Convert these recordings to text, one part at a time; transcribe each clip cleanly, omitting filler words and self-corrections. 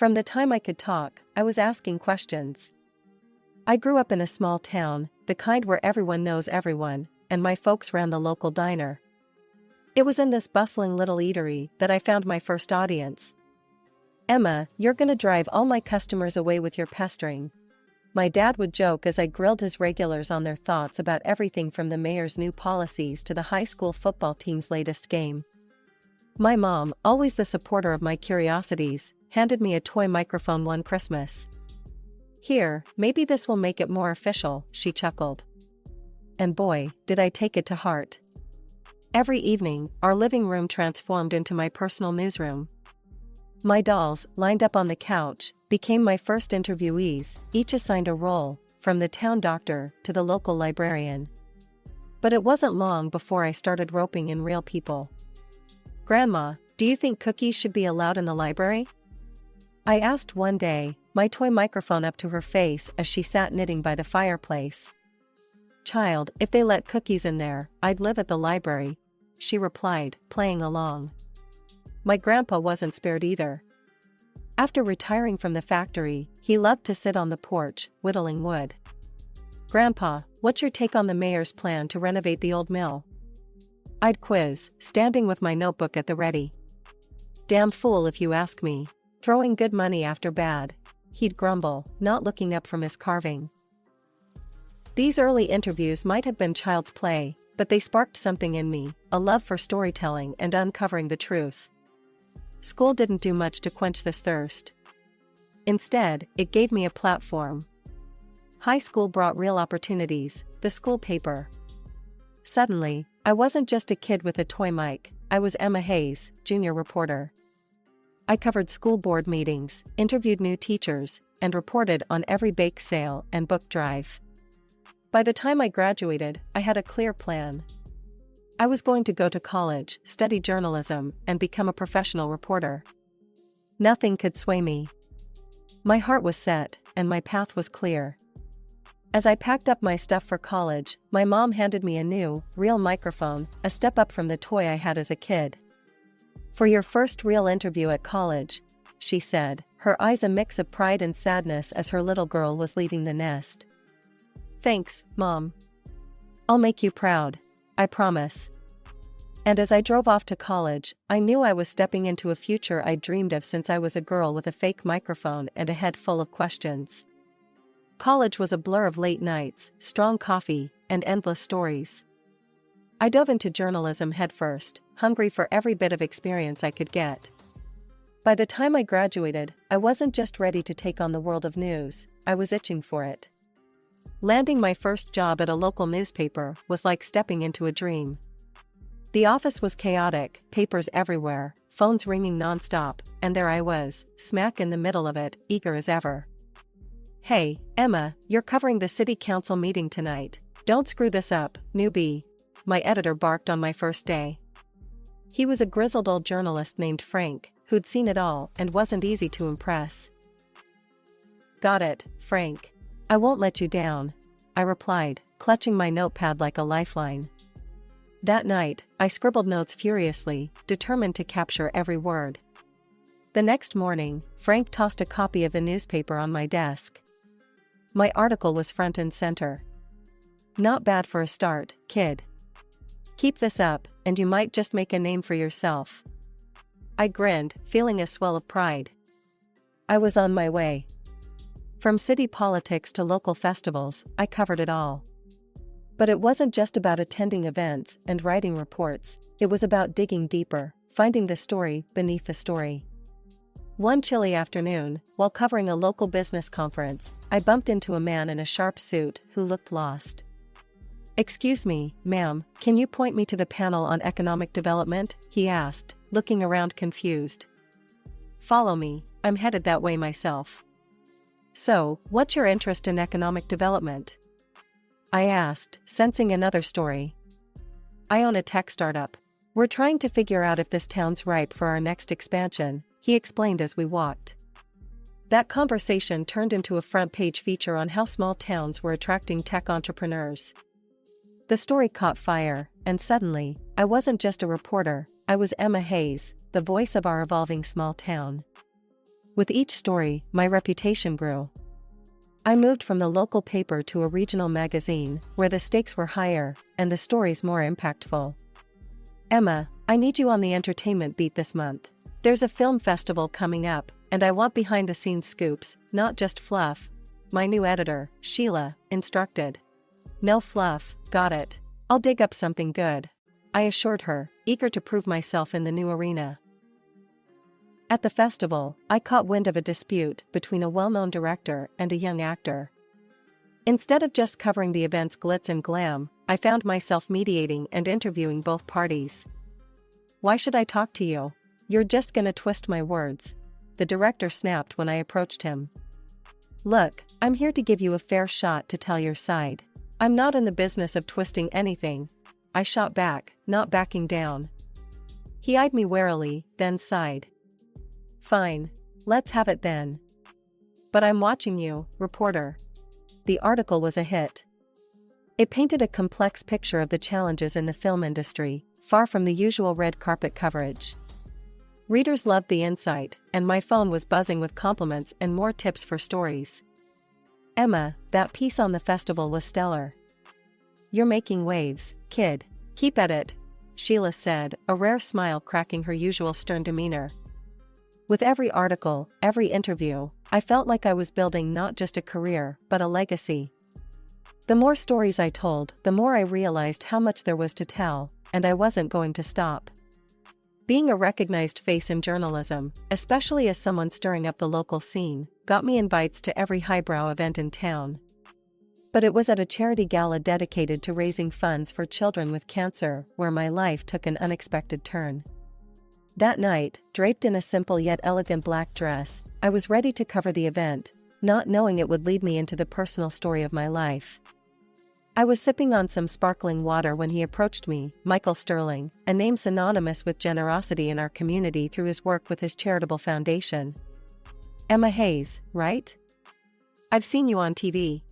From the time I could talk, I was asking questions. I grew up in a small town, the kind where everyone knows everyone, and my folks ran the local diner. It was in this bustling little eatery that I found my first audience. "Emma, you're gonna drive all my customers away with your pestering," my dad would joke as I grilled his regulars on their thoughts about everything from the mayor's new policies to the high school football team's latest game. My mom, always the supporter of my curiosities, handed me a toy microphone one Christmas. "Here, maybe this will make it more official," she chuckled. And boy, did I take it to heart. Every evening, our living room transformed into my personal newsroom. My dolls, lined up on the couch, became my first interviewees, each assigned a role, from the town doctor to the local librarian. But it wasn't long before I started roping in real people. "Grandma, do you think cookies should be allowed in the library?" I asked one day, my toy microphone up to her face as she sat knitting by the fireplace. "Child, if they let cookies in there, I'd live at the library," she replied, playing along. My grandpa wasn't spared either. After retiring from the factory, he loved to sit on the porch, whittling wood. "Grandpa, what's your take on the mayor's plan to renovate the old mill?" I'd quiz, standing with my notebook at the ready. "Damn fool if you ask me. Throwing good money after bad," he'd grumble, not looking up from his carving. These early interviews might have been child's play, but they sparked something in me, a love for storytelling and uncovering the truth. School didn't do much to quench this thirst. Instead, it gave me a platform. High school brought real opportunities, the school paper. Suddenly, I wasn't just a kid with a toy mic, I was Emma Hayes, junior reporter. I covered school board meetings, interviewed new teachers, and reported on every bake sale and book drive. By the time I graduated, I had a clear plan. I was going to go to college, study journalism, and become a professional reporter. Nothing could sway me. My heart was set, and my path was clear. As I packed up my stuff for college, my mom handed me a new, real microphone, a step up from the toy I had as a kid. "For your first real interview at college," she said, her eyes a mix of pride and sadness as her little girl was leaving the nest. "Thanks, Mom. I'll make you proud. I promise." And as I drove off to college, I knew I was stepping into a future I'd dreamed of since I was a girl with a fake microphone and a head full of questions. College was a blur of late nights, strong coffee, and endless stories. I dove into journalism headfirst, hungry for every bit of experience I could get. By the time I graduated, I wasn't just ready to take on the world of news, I was itching for it. Landing my first job at a local newspaper was like stepping into a dream. The office was chaotic, papers everywhere, phones ringing nonstop, and there I was, smack in the middle of it, eager as ever. "Hey, Emma, you're covering the city council meeting tonight. Don't screw this up, newbie," my editor barked on my first day. He was a grizzled old journalist named Frank, who'd seen it all and wasn't easy to impress. "Got it, Frank. I won't let you down," I replied, clutching my notepad like a lifeline. That night, I scribbled notes furiously, determined to capture every word. The next morning, Frank tossed a copy of the newspaper on my desk. My article was front and center. "Not bad for a start, kid. Keep this up, and you might just make a name for yourself." I grinned, feeling a swell of pride. I was on my way. From city politics to local festivals, I covered it all. But it wasn't just about attending events and writing reports, it was about digging deeper, finding the story beneath the story. One chilly afternoon, while covering a local business conference, I bumped into a man in a sharp suit who looked lost. "Excuse me, ma'am, can you point me to the panel on economic development?" he asked, looking around confused. "Follow me, I'm headed that way myself." "So, what's your interest in economic development?" I asked, sensing another story. "I own a tech startup. We're trying to figure out if this town's ripe for our next expansion," he explained as we walked. That conversation turned into a front-page feature on how small towns were attracting tech entrepreneurs. The story caught fire, and suddenly, I wasn't just a reporter, I was Emma Hayes, the voice of our evolving small town. With each story, my reputation grew. I moved from the local paper to a regional magazine, where the stakes were higher, and the stories more impactful. Emma, I need you on the entertainment beat this month. There's a film festival coming up, and I want behind-the-scenes scoops, not just fluff. My new editor, Sheila, instructed. No fluff, got it. I'll dig up something good, I assured her, eager to prove myself in the new arena. At the festival, I caught wind of a dispute between a well-known director and a young actor. Instead of just covering the event's glitz and glam, I found myself mediating and interviewing both parties. Why should I talk to you? You're just gonna twist my words, the director snapped when I approached him. Look, I'm here to give you a fair shot to tell your side. I'm not in the business of twisting anything, I shot back, not backing down. He eyed me warily, then sighed. Fine, let's have it then. But I'm watching you, reporter. The article was a hit. It painted a complex picture of the challenges in the film industry, far from the usual red carpet coverage. Readers loved the insight, and my phone was buzzing with compliments and more tips for stories. Emma, that piece on the festival was stellar. You're making waves, kid. Keep at it, Sheila said, a rare smile cracking her usual stern demeanor. With every article, every interview, I felt like I was building not just a career, but a legacy. The more stories I told, the more I realized how much there was to tell, and I wasn't going to stop. Being a recognized face in journalism, especially as someone stirring up the local scene, got me invites to every highbrow event in town. But it was at a charity gala dedicated to raising funds for children with cancer where my life took an unexpected turn. That night, draped in a simple yet elegant black dress, I was ready to cover the event, not knowing it would lead me into the personal story of my life. I was sipping on some sparkling water when he approached me, Michael Sterling, a name synonymous with generosity in our community through his work with his charitable foundation. Emma Hayes, right? I've seen you on TV.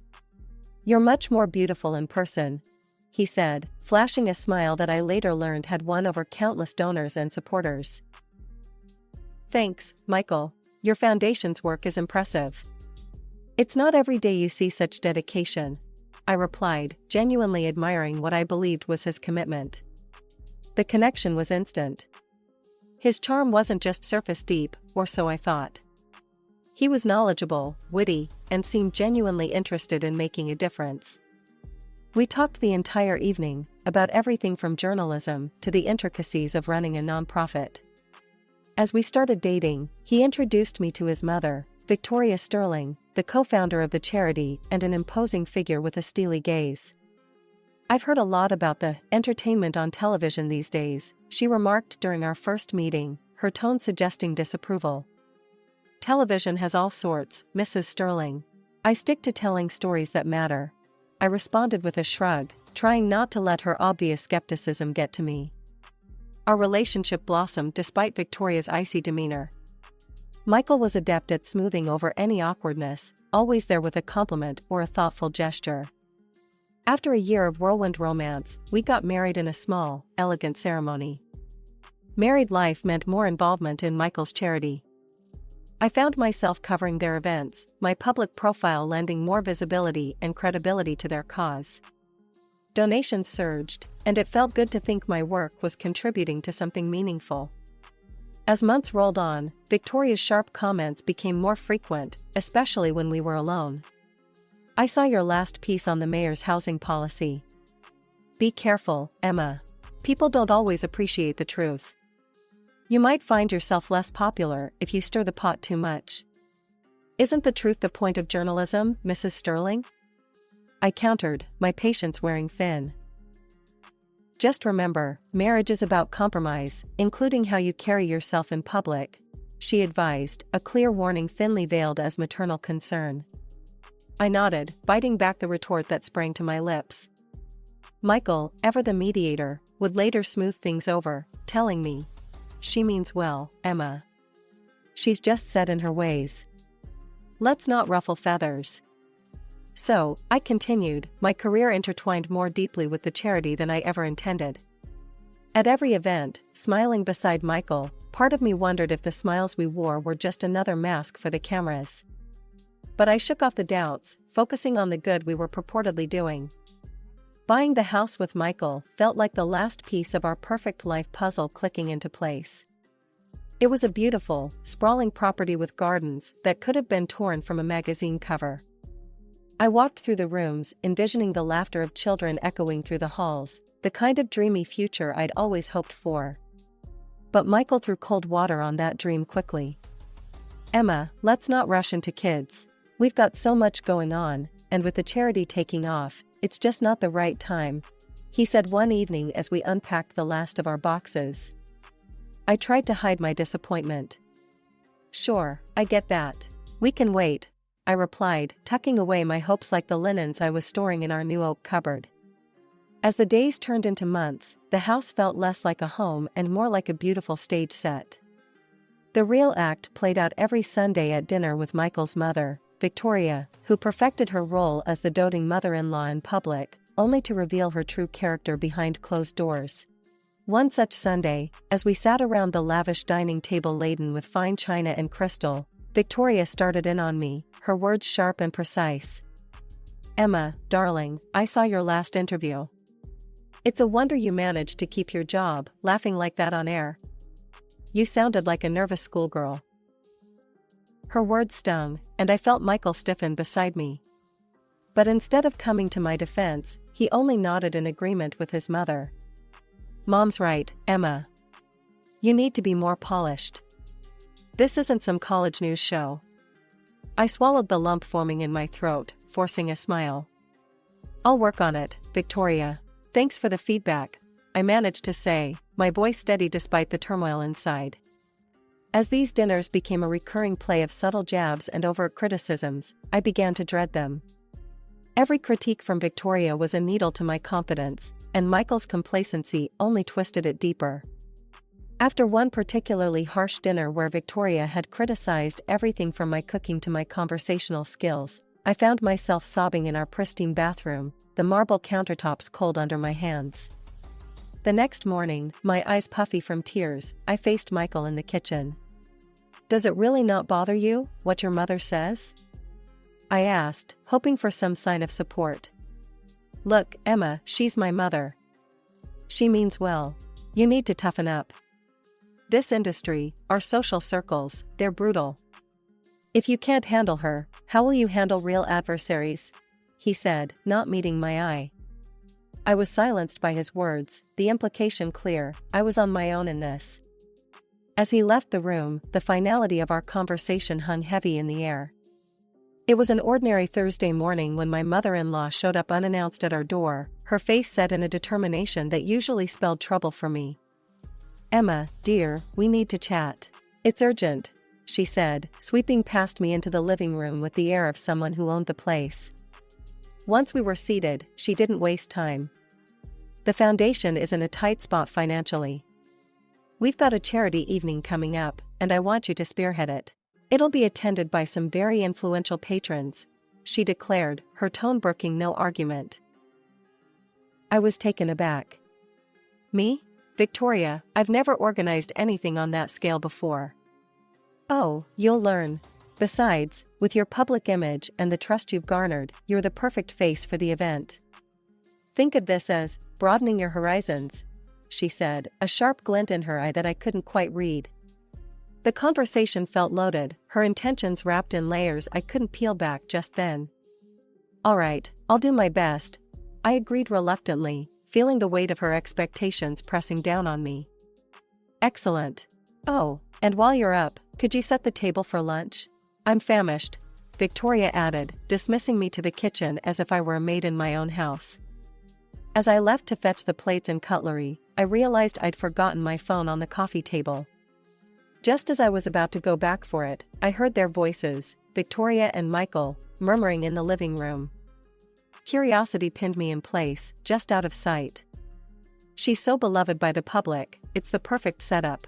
You're much more beautiful in person, he said, flashing a smile that I later learned had won over countless donors and supporters. Thanks, Michael. Your foundation's work is impressive. It's not every day you see such dedication, I replied, genuinely admiring what I believed was his commitment. The connection was instant. His charm wasn't just surface deep, or so I thought. He was knowledgeable, witty, and seemed genuinely interested in making a difference. We talked the entire evening, about everything from journalism to the intricacies of running a nonprofit. As we started dating, he introduced me to his mother, Victoria Sterling, the co-founder of the charity and an imposing figure with a steely gaze. I've heard a lot about the entertainment on television these days, she remarked during our first meeting, her tone suggesting disapproval. Television has all sorts, Mrs. Sterling. I stick to telling stories that matter, I responded with a shrug, trying not to let her obvious skepticism get to me. Our relationship blossomed despite Victoria's icy demeanor. Michael was adept at smoothing over any awkwardness, always there with a compliment or a thoughtful gesture. After a year of whirlwind romance, we got married in a small, elegant ceremony. Married life meant more involvement in Michael's charity. I found myself covering their events, my public profile lending more visibility and credibility to their cause. Donations surged, and it felt good to think my work was contributing to something meaningful. As months rolled on, Victoria's sharp comments became more frequent, especially when we were alone. I saw your last piece on the mayor's housing policy. Be careful, Emma. People don't always appreciate the truth. You might find yourself less popular if you stir the pot too much. Isn't the truth the point of journalism, Mrs. Sterling? I countered, my patience wearing thin. Just remember, marriage is about compromise, including how you carry yourself in public, she advised, a clear warning thinly veiled as maternal concern. I nodded, biting back the retort that sprang to my lips. Michael, ever the mediator, would later smooth things over, telling me, "She means well, Emma. She's just set in her ways. Let's not ruffle feathers." So, I continued, my career intertwined more deeply with the charity than I ever intended. At every event, smiling beside Michael, part of me wondered if the smiles we wore were just another mask for the cameras. But I shook off the doubts, focusing on the good we were purportedly doing. Buying the house with Michael felt like the last piece of our perfect life puzzle clicking into place. It was a beautiful, sprawling property with gardens that could have been torn from a magazine cover. I walked through the rooms, envisioning the laughter of children echoing through the halls, the kind of dreamy future I'd always hoped for. But Michael threw cold water on that dream quickly. "Emma, let's not rush into kids. We've got so much going on, and with the charity taking off, it's just not the right time," he said one evening as we unpacked the last of our boxes. I tried to hide my disappointment. "Sure, I get that. We can wait," I replied, tucking away my hopes like the linens I was storing in our new oak cupboard. As the days turned into months, the house felt less like a home and more like a beautiful stage set. The real act played out every Sunday at dinner with Michael's mother, Victoria, who perfected her role as the doting mother-in-law in public, only to reveal her true character behind closed doors. One such Sunday, as we sat around the lavish dining table laden with fine china and crystal, Victoria started in on me, her words sharp and precise. "Emma, darling, I saw your last interview. It's a wonder you managed to keep your job, laughing like that on air. You sounded like a nervous schoolgirl." Her words stung, and I felt Michael stiffen beside me. But instead of coming to my defense, he only nodded in agreement with his mother. "Mom's right, Emma. You need to be more polished. This isn't some college news show." I swallowed the lump forming in my throat, forcing a smile. "I'll work on it, Victoria. Thanks for the feedback," I managed to say, my voice steady despite the turmoil inside. As these dinners became a recurring play of subtle jabs and overt criticisms, I began to dread them. Every critique from Victoria was a needle to my confidence, and Michael's complacency only twisted it deeper. After one particularly harsh dinner where Victoria had criticized everything from my cooking to my conversational skills, I found myself sobbing in our pristine bathroom, the marble countertops cold under my hands. The next morning, my eyes puffy from tears, I faced Michael in the kitchen. "Does it really not bother you, what your mother says?" I asked, hoping for some sign of support. "Look, Emma, she's my mother. She means well. You need to toughen up. This industry, our social circles, they're brutal. If you can't handle her, how will you handle real adversaries?" he said, not meeting my eye. I was silenced by his words, the implication clear, I was on my own in this. As he left the room, the finality of our conversation hung heavy in the air. It was an ordinary Thursday morning when my mother-in-law showed up unannounced at our door, her face set in a determination that usually spelled trouble for me. "Emma, dear, we need to chat. It's urgent," she said, sweeping past me into the living room with the air of someone who owned the place. Once we were seated, she didn't waste time. "The foundation is in a tight spot financially. We've got a charity evening coming up, and I want you to spearhead it. It'll be attended by some very influential patrons," she declared, her tone brooking no argument. I was taken aback. "Me? Victoria, I've never organized anything on that scale before." "Oh, you'll learn. Besides, with your public image and the trust you've garnered, you're the perfect face for the event. Think of this as broadening your horizons," she said, a sharp glint in her eye that I couldn't quite read. The conversation felt loaded, her intentions wrapped in layers I couldn't peel back just then. "All right, I'll do my best," I agreed reluctantly, feeling the weight of her expectations pressing down on me. "Excellent. Oh, and while you're up, could you set the table for lunch? I'm famished," Victoria added, dismissing me to the kitchen as if I were a maid in my own house. As I left to fetch the plates and cutlery, I realized I'd forgotten my phone on the coffee table. Just as I was about to go back for it, I heard their voices, Victoria and Michael, murmuring in the living room. Curiosity pinned me in place, just out of sight. She's so beloved by the public, it's the perfect setup.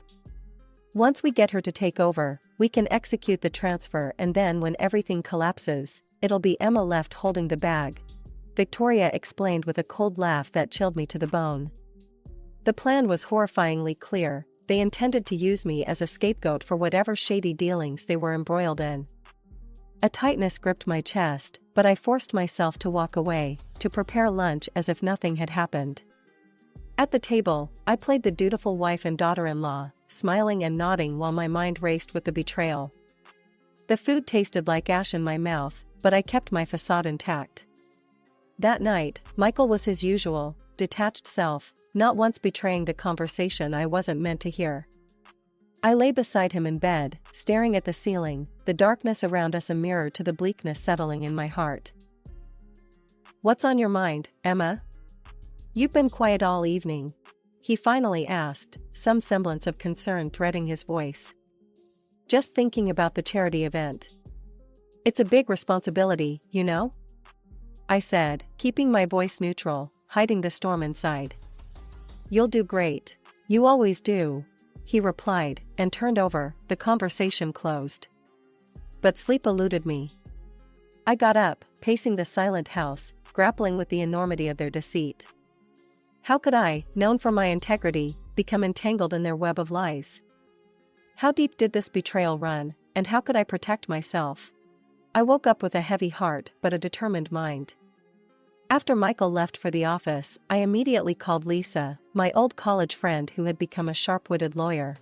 Once we get her to take over, we can execute the transfer, and then when everything collapses, it'll be Emma left holding the bag," Victoria explained with a cold laugh that chilled me to the bone. The plan was horrifyingly clear. They intended to use me as a scapegoat for whatever shady dealings they were embroiled in. A tightness gripped my chest, but I forced myself to walk away, to prepare lunch as if nothing had happened. At the table, I played the dutiful wife and daughter-in-law, smiling and nodding while my mind raced with the betrayal. The food tasted like ash in my mouth, but I kept my facade intact. That night, Michael was his usual, detached self, not once betraying the conversation I wasn't meant to hear. I lay beside him in bed, staring at the ceiling, the darkness around us a mirror to the bleakness settling in my heart. "What's on your mind, Emma? You've been quiet all evening," he finally asked, some semblance of concern threading his voice. "Just thinking about the charity event. It's a big responsibility, you know?" I said, keeping my voice neutral, hiding the storm inside. "You'll do great. You always do," he replied, and turned over. The conversation closed. But sleep eluded me. I got up, pacing the silent house, grappling with the enormity of their deceit. How could I, known for my integrity, become entangled in their web of lies? How deep did this betrayal run, and how could I protect myself? I woke up with a heavy heart but a determined mind. After Michael left for the office, I immediately called Lisa, my old college friend who had become a sharp-witted lawyer.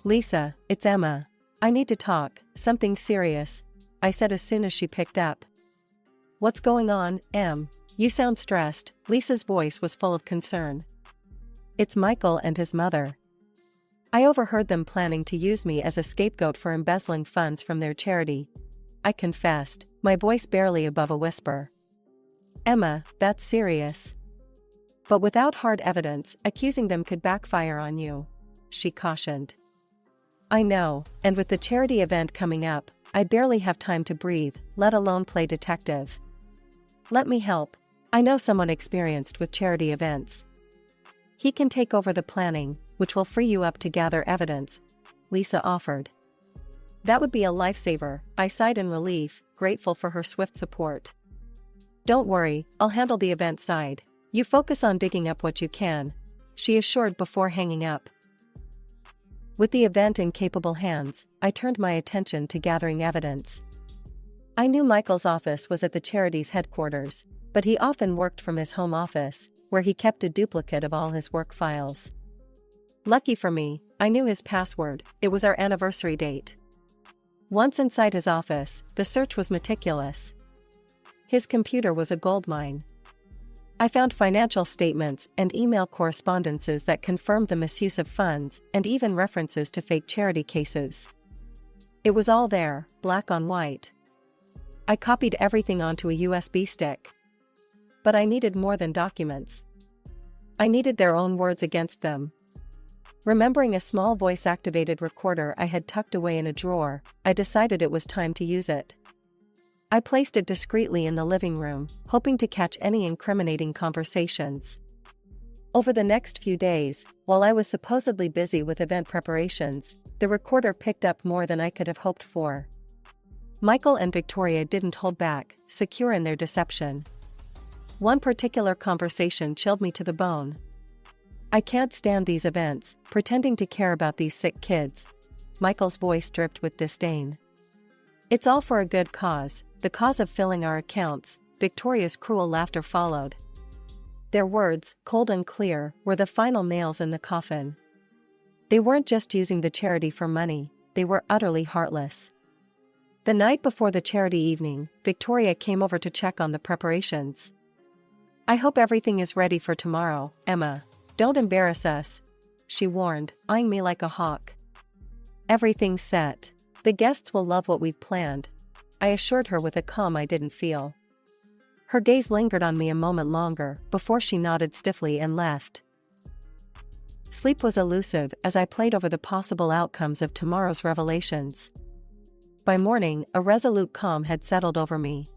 "Lisa, it's Emma. I need to talk, something serious," I said as soon as she picked up. "What's going on, Em? You sound stressed." Lisa's voice was full of concern. "It's Michael and his mother. I overheard them planning to use me as a scapegoat for embezzling funds from their charity," I confessed, my voice barely above a whisper. "Emma, that's serious. But without hard evidence, accusing them could backfire on you," she cautioned. "I know, and with the charity event coming up, I barely have time to breathe, let alone play detective. Let me help. I know someone experienced with charity events. He can take over the planning, which will free you up to gather evidence," Lisa offered. "That would be a lifesaver," I sighed in relief, grateful for her swift support. "Don't worry, I'll handle the event side. You focus on digging up what you can," she assured before hanging up. With the event in capable hands, I turned my attention to gathering evidence. I knew Michael's office was at the charity's headquarters, but he often worked from his home office, where he kept a duplicate of all his work files. Lucky for me, I knew his password. It was our anniversary date. Once inside his office, the search was meticulous. His computer was a goldmine. I found financial statements and email correspondences that confirmed the misuse of funds, and even references to fake charity cases. It was all there, black on white. I copied everything onto a USB stick. But I needed more than documents. I needed their own words against them. Remembering a small voice-activated recorder I had tucked away in a drawer, I decided it was time to use it. I placed it discreetly in the living room, hoping to catch any incriminating conversations. Over the next few days, while I was supposedly busy with event preparations, the recorder picked up more than I could have hoped for. Michael and Victoria didn't hold back, secure in their deception. One particular conversation chilled me to the bone. "I can't stand these events, pretending to care about these sick kids." Michael's voice dripped with disdain. "It's all for a good cause, the cause of filling our accounts." Victoria's cruel laughter followed. Their words, cold and clear, were the final nails in the coffin. They weren't just using the charity for money, they were utterly heartless. The night before the charity evening, Victoria came over to check on the preparations. "I hope everything is ready for tomorrow, Emma. Don't embarrass us," she warned, eyeing me like a hawk. "Everything's set. The guests will love what we've planned," I assured her with a calm I didn't feel. Her gaze lingered on me a moment longer before she nodded stiffly and left. Sleep was elusive as I played over the possible outcomes of tomorrow's revelations. By morning, a resolute calm had settled over me.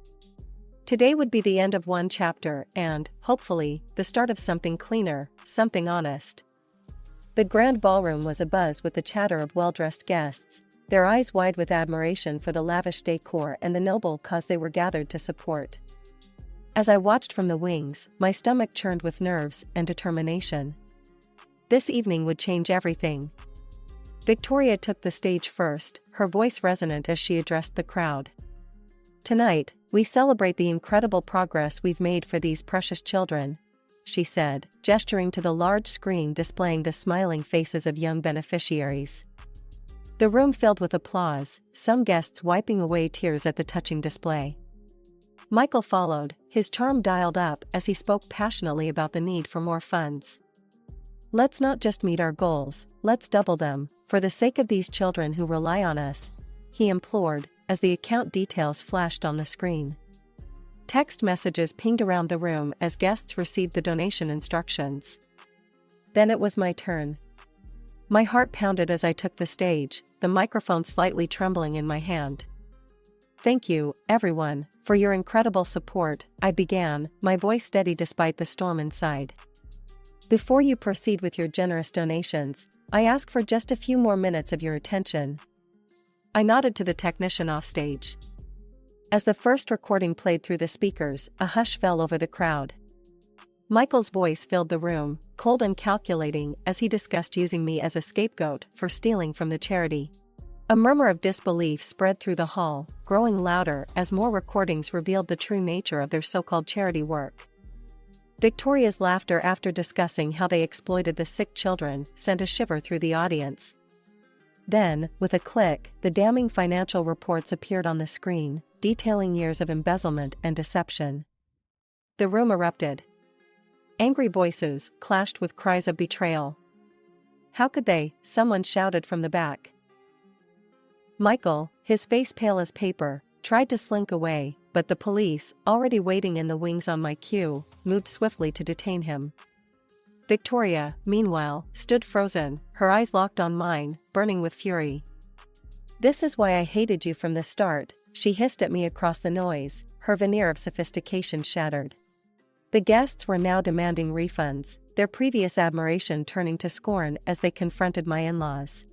Today would be the end of one chapter and, hopefully, the start of something cleaner, something honest. The grand ballroom was abuzz with the chatter of well-dressed guests, their eyes wide with admiration for the lavish decor and the noble cause they were gathered to support. As I watched from the wings, my stomach churned with nerves and determination. This evening would change everything. Victoria took the stage first, her voice resonant as she addressed the crowd. "Tonight, we celebrate the incredible progress we've made for these precious children," she said, gesturing to the large screen displaying the smiling faces of young beneficiaries. The room filled with applause, some guests wiping away tears at the touching display. Michael followed, his charm dialed up as he spoke passionately about the need for more funds. "Let's not just meet our goals, let's double them, for the sake of these children who rely on us," he implored, as the account details flashed on the screen. Text messages pinged around the room as guests received the donation instructions. Then it was my turn. My heart pounded as I took the stage, the microphone slightly trembling in my hand. "Thank you, everyone, for your incredible support," I began, my voice steady despite the storm inside. "Before you proceed with your generous donations, I ask for just a few more minutes of your attention." I nodded to the technician offstage. As the first recording played through the speakers, a hush fell over the crowd. Michael's voice filled the room, cold and calculating, as he discussed using me as a scapegoat for stealing from the charity. A murmur of disbelief spread through the hall, growing louder as more recordings revealed the true nature of their so-called charity work. Victoria's laughter after discussing how they exploited the sick children sent a shiver through the audience. Then, with a click, the damning financial reports appeared on the screen, detailing years of embezzlement and deception. The room erupted. Angry voices clashed with cries of betrayal. "How could they?" someone shouted from the back. Michael, his face pale as paper, tried to slink away, but the police, already waiting in the wings on my cue, moved swiftly to detain him. Victoria, meanwhile, stood frozen, her eyes locked on mine, burning with fury. "This is why I hated you from the start," she hissed at me across the noise, her veneer of sophistication shattered. The guests were now demanding refunds, their previous admiration turning to scorn as they confronted my in-laws.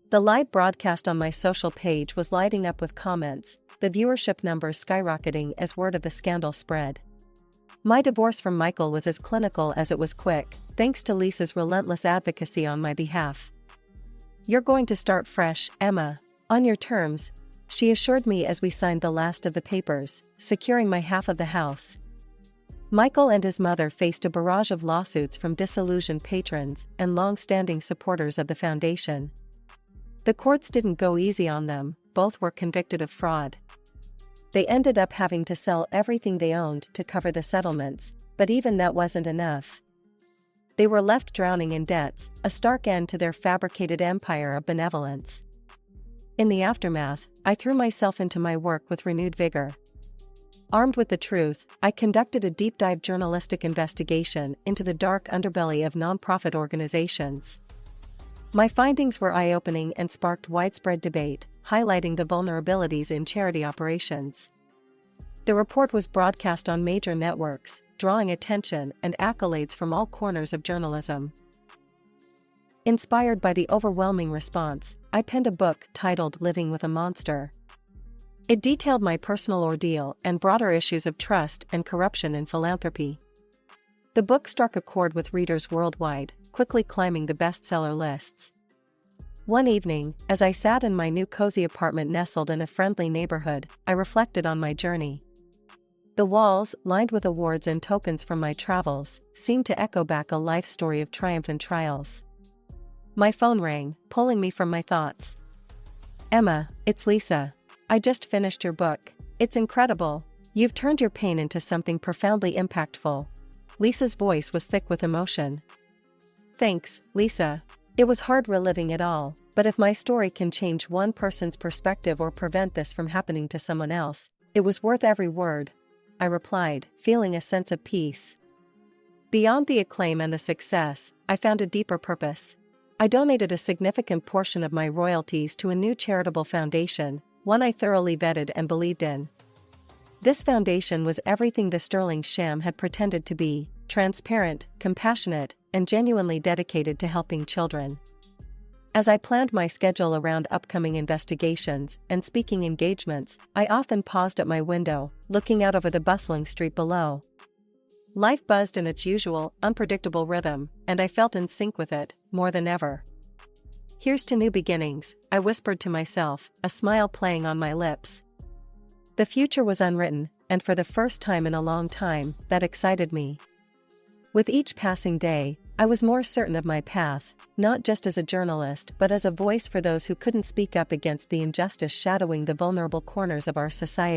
The live broadcast on my social page was lighting up with comments, the viewership numbers skyrocketing as word of the scandal spread. My divorce from Michael was as clinical as it was quick, thanks to Lisa's relentless advocacy on my behalf. "You're going to start fresh, Emma, on your terms," she assured me as we signed the last of the papers, securing my half of the house. Michael and his mother faced a barrage of lawsuits from disillusioned patrons and long-standing supporters of the foundation. The courts didn't go easy on them, both were convicted of fraud. They ended up having to sell everything they owned to cover the settlements, but even that wasn't enough. They were left drowning in debts, a stark end to their fabricated empire of benevolence. In the aftermath, I threw myself into my work with renewed vigor. Armed with the truth, I conducted a deep-dive journalistic investigation into the dark underbelly of nonprofit organizations. My findings were eye-opening and sparked widespread debate, highlighting the vulnerabilities in charity operations. The report was broadcast on major networks, drawing attention and accolades from all corners of journalism. Inspired by the overwhelming response, I penned a book titled Living with a Monster. It detailed my personal ordeal and broader issues of trust and corruption in philanthropy. The book struck a chord with readers worldwide, quickly climbing the bestseller lists. One evening, as I sat in my new cozy apartment nestled in a friendly neighborhood, I reflected on my journey. The walls, lined with awards and tokens from my travels, seemed to echo back a life story of triumph and trials. My phone rang, pulling me from my thoughts. "Emma, it's Lisa. I just finished your book. It's incredible. You've turned your pain into something profoundly impactful." Lisa's voice was thick with emotion. "Thanks, Lisa. It was hard reliving it all, but if my story can change one person's perspective or prevent this from happening to someone else, it was worth every word," I replied, feeling a sense of peace. Beyond the acclaim and the success, I found a deeper purpose. I donated a significant portion of my royalties to a new charitable foundation, one I thoroughly vetted and believed in. This foundation was everything the sterling sham had pretended to be: transparent, compassionate, and genuinely dedicated to helping children. As I planned my schedule around upcoming investigations and speaking engagements, I often paused at my window, looking out over the bustling street below. Life buzzed in its usual, unpredictable rhythm, and I felt in sync with it, more than ever. "Here's to new beginnings," I whispered to myself, a smile playing on my lips. The future was unwritten, and for the first time in a long time, that excited me. With each passing day, I was more certain of my path, not just as a journalist but as a voice for those who couldn't speak up against the injustice shadowing the vulnerable corners of our society.